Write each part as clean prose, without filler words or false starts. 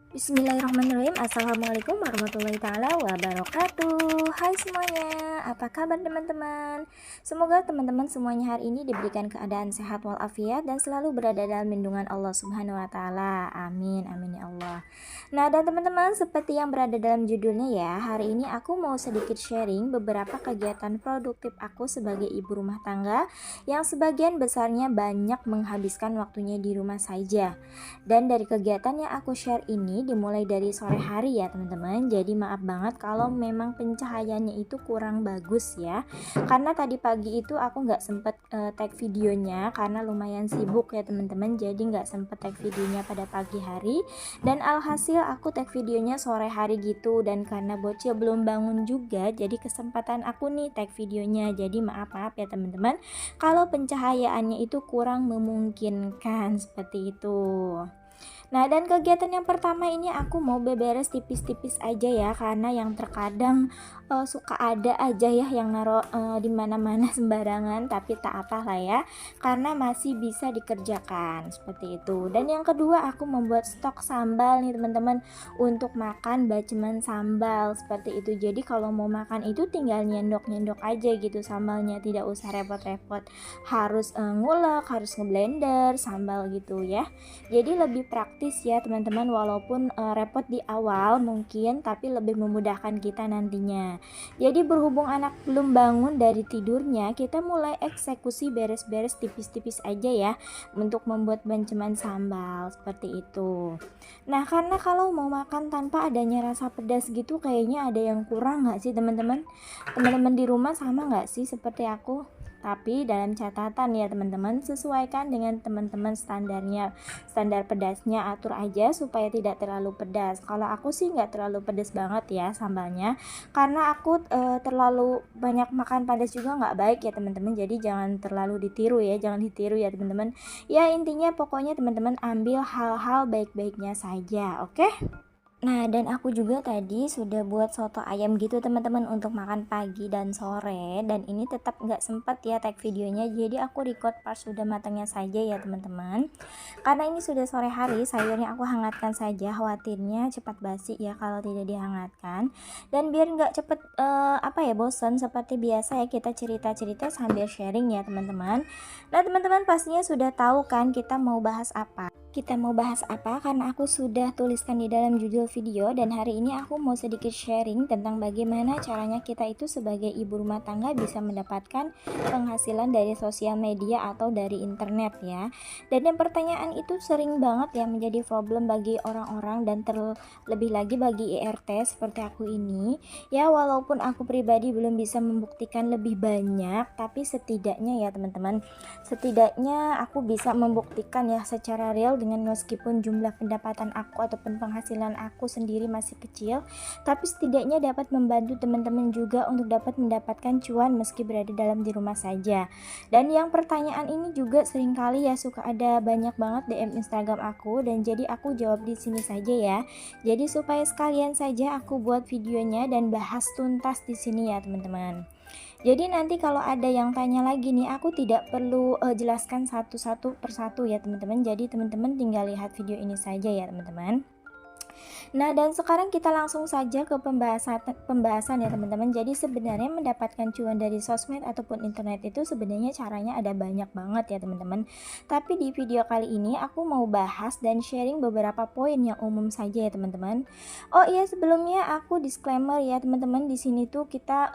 Bismillahirrahmanirrahim. Assalamualaikum warahmatullahi taala wabarakatuh. Hai semuanya, apa kabar teman-teman? Semoga teman-teman semuanya hari ini diberikan keadaan sehat walafiat dan selalu berada dalam lindungan Allah Subhanahu wa taala. Amin amin ya Allah. Nah, dan teman-teman, seperti yang berada dalam judulnya ya, hari ini aku mau sedikit sharing beberapa kegiatan produktif aku sebagai ibu rumah tangga yang sebagian besarnya banyak menghabiskan waktunya di rumah saja. Dan dari kegiatan yang aku share ini dimulai dari sore hari ya teman-teman. Jadi maaf banget kalau memang pencahayaannya itu kurang bagus ya. Karena tadi pagi itu aku nggak sempet tag videonya karena lumayan sibuk ya teman-teman. Jadi nggak sempet tag videonya pada pagi hari. Dan alhasil aku tag videonya sore hari gitu. Dan karena bocil belum bangun juga, jadi kesempatan aku nih tag videonya. Jadi maaf ya teman-teman kalau pencahayaannya itu kurang memungkinkan seperti itu. Nah, dan kegiatan yang pertama ini aku mau beberes tipis-tipis aja ya, karena yang terkadang suka ada aja ya yang naro di mana-mana sembarangan, tapi tak apa lah ya, karena masih bisa dikerjakan seperti itu. Dan yang kedua aku membuat stok sambal nih teman-teman untuk makan baceman sambal seperti itu. Jadi kalau mau makan itu tinggal nyendok-nyendok aja gitu sambalnya, tidak usah repot-repot harus ngulek, harus ngeblender sambal gitu ya. Jadi lebih praktis ya teman-teman, walaupun repot di awal mungkin, tapi lebih memudahkan kita nantinya. Jadi berhubung anak belum bangun dari tidurnya, kita mulai eksekusi beres-beres tipis-tipis aja ya untuk membuat banceman sambal seperti itu. Nah, karena kalau mau makan tanpa adanya rasa pedas gitu kayaknya ada yang kurang nggak sih teman-teman? Teman-teman di rumah sama nggak sih seperti aku? Tapi dalam catatan ya teman-teman, sesuaikan dengan teman-teman standarnya, standar pedasnya atur aja supaya tidak terlalu pedas. Kalau aku sih nggak terlalu pedas banget ya sambalnya, karena aku terlalu banyak makan pedas juga nggak baik ya teman-teman. Jadi jangan terlalu ditiru ya, jangan ditiru ya teman-teman. Ya intinya pokoknya teman-teman ambil hal-hal baik-baiknya saja, oke? Nah, dan aku juga tadi sudah buat soto ayam gitu teman-teman untuk makan pagi dan sore, dan ini tetap nggak sempat ya tag videonya, jadi aku record pas sudah matangnya saja ya teman-teman. Karena ini sudah sore hari, sayurnya aku hangatkan saja, khawatirnya cepat basi ya kalau tidak dihangatkan. Dan biar nggak cepet bosan, seperti biasa ya kita cerita-cerita sambil sharing ya teman-teman. Nah teman-teman pastinya sudah tahu kan kita mau bahas apa. Karena aku sudah tuliskan di dalam judul video, dan hari ini aku mau sedikit sharing tentang bagaimana caranya kita itu sebagai ibu rumah tangga bisa mendapatkan penghasilan dari sosial media atau dari internet ya. Dan yang pertanyaan itu sering banget ya menjadi problem bagi orang-orang, dan terlebih lagi bagi IRT seperti aku ini. Ya walaupun aku pribadi belum bisa membuktikan lebih banyak, tapi setidaknya ya teman-teman, setidaknya aku bisa membuktikan ya secara real, dengan meskipun jumlah pendapatan aku ataupun penghasilan aku sendiri masih kecil, tapi setidaknya dapat membantu teman-teman juga untuk dapat mendapatkan cuan meski berada dalam di rumah saja. Dan yang pertanyaan ini juga seringkali ya suka ada banyak banget DM Instagram aku, dan jadi aku jawab di sini saja ya. Jadi supaya sekalian saja aku buat videonya dan bahas tuntas di sini ya teman-teman. Jadi nanti kalau ada yang tanya lagi nih, aku tidak perlu jelaskan satu-satu persatu ya teman-teman. Jadi teman-teman tinggal lihat video ini saja ya teman-teman. Nah, dan sekarang kita langsung saja ke pembahasan ya teman-teman. Jadi sebenarnya mendapatkan cuan dari sosmed ataupun internet itu sebenarnya caranya ada banyak banget ya teman-teman. Tapi di video kali ini aku mau bahas dan sharing beberapa poin yang umum saja ya teman-teman. Oh iya, sebelumnya aku disclaimer ya teman-teman, di sini tuh kita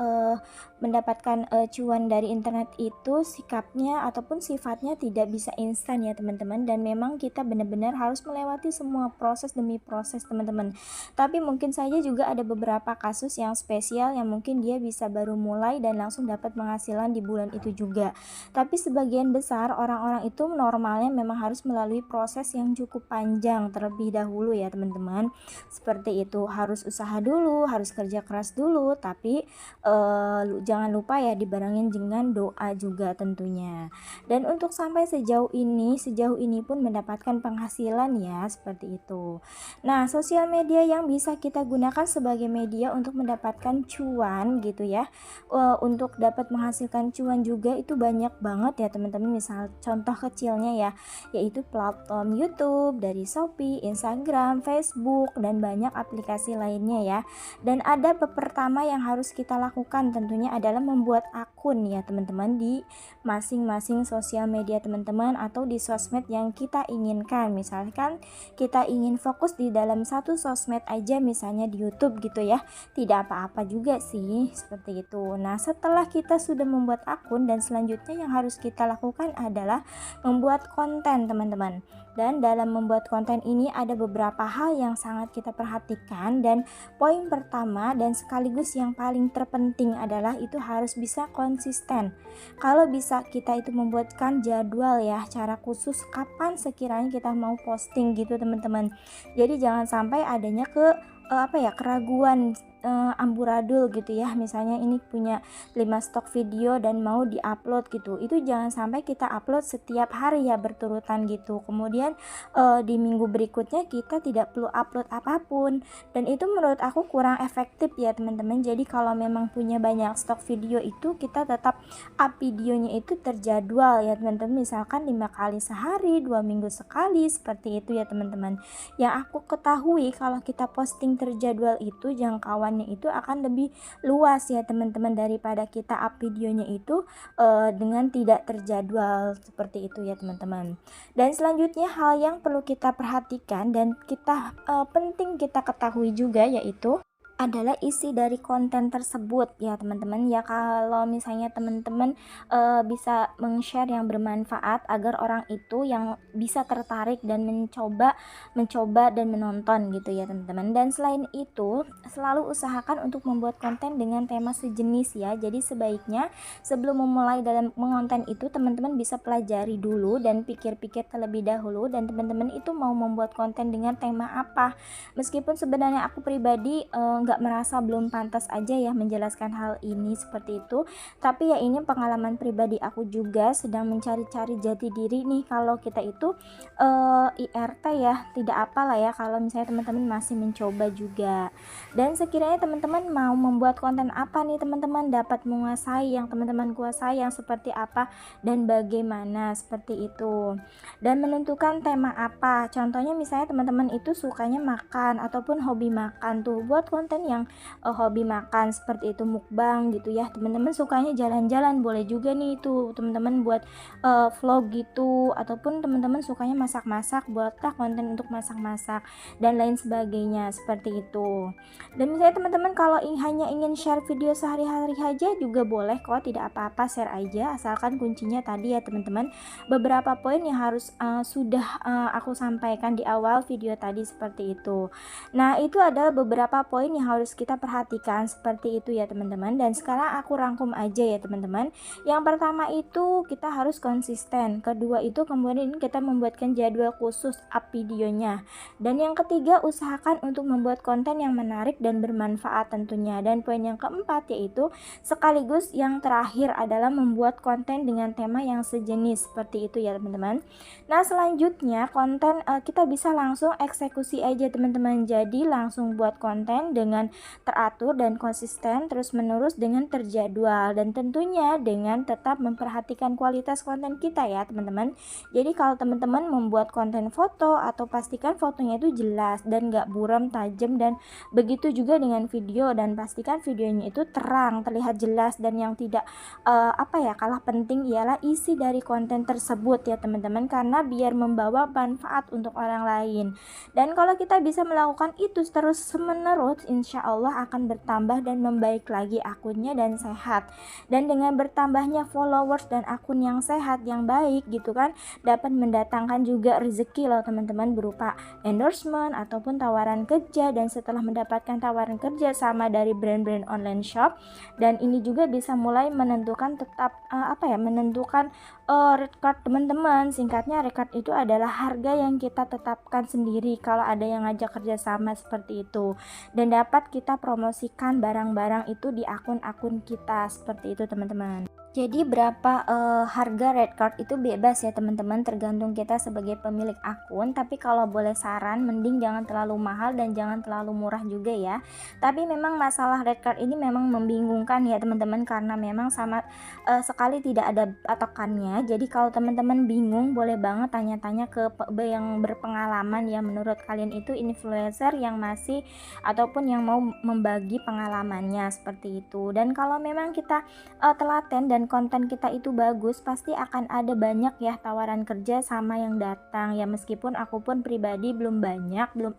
mendapatkan cuan dari internet itu sikapnya ataupun sifatnya tidak bisa instan ya teman-teman, dan memang kita benar-benar harus melewati semua proses demi proses teman-teman. Tapi mungkin saja juga ada beberapa kasus yang spesial yang mungkin dia bisa baru mulai dan langsung dapat penghasilan di bulan itu juga. Tapi sebagian besar orang-orang itu normalnya memang harus melalui proses yang cukup panjang terlebih dahulu ya teman-teman. Seperti itu, harus usaha dulu, harus kerja keras dulu, tapi jangan lupa ya dibarengin dengan doa juga tentunya. Dan untuk sampai sejauh ini pun mendapatkan penghasilan ya seperti itu. Nah, sosial media yang bisa kita gunakan sebagai media untuk mendapatkan cuan gitu ya. Untuk dapat menghasilkan cuan juga itu banyak banget ya teman-teman. Misal contoh kecilnya ya, yaitu platform YouTube, dari Shopee, Instagram, Facebook, dan banyak aplikasi lainnya ya. Dan ada pertama yang harus kita lakukan tentunya adalah membuat akun ya teman-teman di masing-masing sosial media teman-teman atau di sosmed yang kita inginkan. Misalkan kita ingin fokus di dalam satu sosmed aja, misalnya di YouTube gitu ya, tidak apa-apa juga sih seperti itu. Nah, setelah kita sudah membuat akun, dan selanjutnya yang harus kita lakukan adalah membuat konten teman-teman. Dan dalam membuat konten ini ada beberapa hal yang sangat kita perhatikan, dan poin pertama dan sekaligus yang paling terpenting adalah itu harus bisa konsisten. Kalau bisa kita itu membuatkan jadwal ya, cara khusus kapan sekiranya kita mau posting gitu teman-teman. Jadi jangan sampai adanya keraguan, amburadul gitu ya. Misalnya ini punya 5 stok video dan mau diupload gitu, itu jangan sampai kita upload setiap hari ya berturutan gitu. Kemudian di minggu berikutnya kita tidak perlu upload apapun, dan itu menurut aku kurang efektif ya teman-teman. Jadi kalau memang punya banyak stok video itu kita tetap up videonya itu terjadwal ya teman-teman. Misalkan 5 kali sehari, 2 minggu sekali, seperti itu ya teman-teman. Yang aku ketahui kalau kita posting terjadwal itu jangkauannya itu akan lebih luas ya teman-teman, daripada kita up videonya itu dengan tidak terjadwal, seperti itu ya teman-teman. Dan selanjutnya hal yang perlu kita perhatikan dan kita penting kita ketahui juga yaitu adalah isi dari konten tersebut ya teman-teman ya. Kalau misalnya teman-teman bisa meng-share yang bermanfaat agar orang itu yang bisa tertarik dan mencoba dan menonton gitu ya teman-teman. Dan selain itu selalu usahakan untuk membuat konten dengan tema sejenis ya. Jadi sebaiknya sebelum memulai dalam mengonten itu teman-teman bisa pelajari dulu dan pikir-pikir terlebih dahulu, dan teman-teman itu mau membuat konten dengan tema apa. Meskipun sebenarnya aku pribadi nggak merasa belum pantas aja ya menjelaskan hal ini seperti itu, tapi ya ini pengalaman pribadi aku juga sedang mencari-cari jati diri nih. Kalau kita itu IRT ya, tidak apalah ya kalau misalnya teman-teman masih mencoba juga. Dan sekiranya teman-teman mau membuat konten apa nih teman-teman, dapat menguasai yang teman-teman kuasai yang seperti apa dan bagaimana, seperti itu. Dan menentukan tema apa, contohnya misalnya teman-teman itu sukanya makan ataupun hobi makan tuh, buat konten yang hobi makan seperti itu, mukbang gitu ya. Teman-teman sukanya jalan-jalan, boleh juga nih itu teman-teman buat vlog gitu, ataupun teman-teman sukanya masak-masak, buatlah konten untuk masak-masak dan lain sebagainya, seperti itu. Dan misalnya teman-teman kalau hanya ingin share video sehari-hari aja juga boleh kok, tidak apa-apa, share aja, asalkan kuncinya tadi ya teman-teman, beberapa poin yang harus sudah aku sampaikan di awal video tadi, seperti itu. Nah, itu adalah beberapa poin yang harus kita perhatikan, seperti itu ya teman-teman. Dan sekarang aku rangkum aja ya teman-teman. Yang pertama itu kita harus konsisten, kedua itu kemudian kita membuatkan jadwal khusus up videonya, dan yang ketiga usahakan untuk membuat konten yang menarik dan bermanfaat tentunya. Dan poin yang keempat yaitu sekaligus yang terakhir adalah membuat konten dengan tema yang sejenis, seperti itu ya teman-teman. Nah, selanjutnya konten kita bisa langsung eksekusi aja teman-teman. Jadi langsung buat konten dengan teratur dan konsisten terus menerus dengan terjadwal, dan tentunya dengan tetap memperhatikan kualitas konten kita ya teman-teman. Jadi kalau teman-teman membuat konten foto, atau pastikan fotonya itu jelas dan gak buram, tajam, dan begitu juga dengan video, dan pastikan videonya itu terang, terlihat jelas. Dan yang tidak kalah penting ialah isi dari konten tersebut ya teman-teman, karena biar membawa manfaat untuk orang lain. Dan kalau kita bisa melakukan itu terus menerus, insya Allah akan bertambah dan membaik lagi akunnya dan sehat. Dan dengan bertambahnya followers dan akun yang sehat, yang baik gitu kan, dapat mendatangkan juga rezeki loh teman-teman, berupa endorsement ataupun tawaran kerja. Dan setelah mendapatkan tawaran kerja sama dari brand-brand online shop, dan ini juga bisa mulai menentukan menentukan record teman-teman. Singkatnya record itu adalah harga yang kita tetapkan sendiri kalau ada yang ngajak kerjasama, seperti itu. Dan dapat kita promosikan barang-barang itu di akun-akun kita, seperti itu teman-teman. Jadi berapa, harga red card itu bebas ya teman-teman, tergantung kita sebagai pemilik akun, tapi kalau boleh saran mending jangan terlalu mahal dan jangan terlalu murah juga ya. Tapi memang masalah red card ini memang membingungkan ya teman-teman, karena memang sama sekali tidak ada patokannya. Jadi kalau teman-teman bingung boleh banget tanya-tanya ke yang berpengalaman ya, menurut kalian itu influencer yang masih ataupun yang mau membagi pengalamannya seperti itu. Dan kalau memang kita telaten dan konten kita itu bagus, pasti akan ada banyak ya tawaran kerja sama yang datang ya. Meskipun aku pun pribadi belum banyak, belum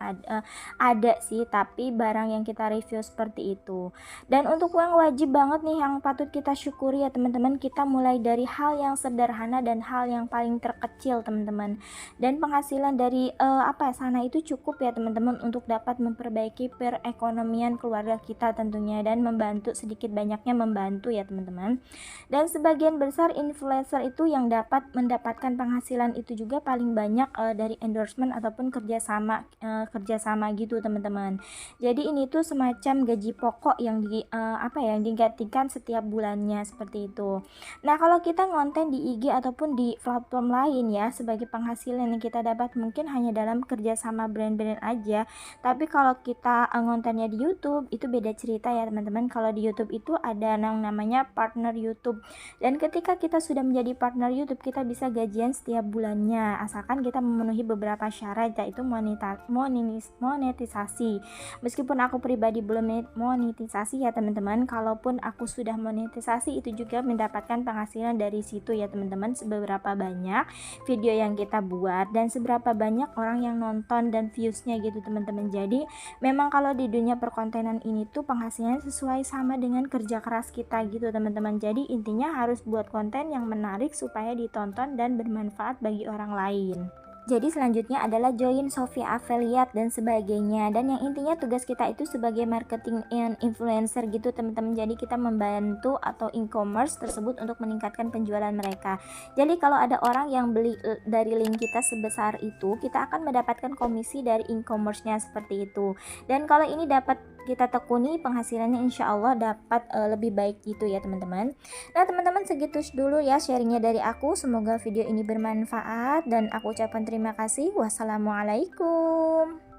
ada sih, tapi barang yang kita review seperti itu. Dan untuk uang wajib banget nih yang patut kita syukuri ya teman-teman, kita mulai dari hal yang sederhana dan hal yang paling terkecil teman-teman. Dan penghasilan dari sana itu cukup ya teman-teman untuk dapat memperbaiki perekonomian keluarga kita tentunya, dan membantu sedikit banyaknya membantu ya teman-teman. Dan sebagian besar influencer itu yang dapat mendapatkan penghasilan itu juga paling banyak dari endorsement ataupun kerjasama gitu teman-teman. Jadi ini tuh semacam gaji pokok yang yang digantikan setiap bulannya seperti itu. Nah kalau kita ngonten di IG ataupun di platform lain ya, sebagai penghasilan yang kita dapat mungkin hanya dalam kerjasama brand-brand aja. Tapi kalau kita ngontennya di YouTube itu beda cerita ya teman-teman. Kalau di YouTube itu ada yang namanya partner YouTube, dan ketika kita sudah menjadi partner YouTube kita bisa gajian setiap bulannya asalkan kita memenuhi beberapa syarat, yaitu monetisasi. Meskipun aku pribadi belum monetisasi ya teman-teman, kalaupun aku sudah monetisasi itu juga mendapatkan penghasilan dari situ ya teman-teman, seberapa banyak video yang kita buat dan seberapa banyak orang yang nonton dan viewsnya gitu teman-teman. Jadi memang kalau di dunia perkontenan ini tuh penghasilannya sesuai sama dengan kerja keras kita gitu teman-teman. Jadi intinya harus buat konten yang menarik supaya ditonton dan bermanfaat bagi orang lain. Jadi selanjutnya adalah join Sofia Affiliate dan sebagainya, dan yang intinya tugas kita itu sebagai marketing and influencer gitu teman-teman. Jadi kita membantu atau e-commerce tersebut untuk meningkatkan penjualan mereka. Jadi kalau ada orang yang beli dari link kita sebesar itu, kita akan mendapatkan komisi dari e-commerce-nya seperti itu. Dan kalau ini dapat kita tekuni, penghasilannya insya Allah dapat lebih baik gitu ya teman-teman. Nah teman-teman, segitu dulu ya sharingnya dari aku, semoga video ini bermanfaat dan aku ucapkan terima kasih. Wassalamualaikum.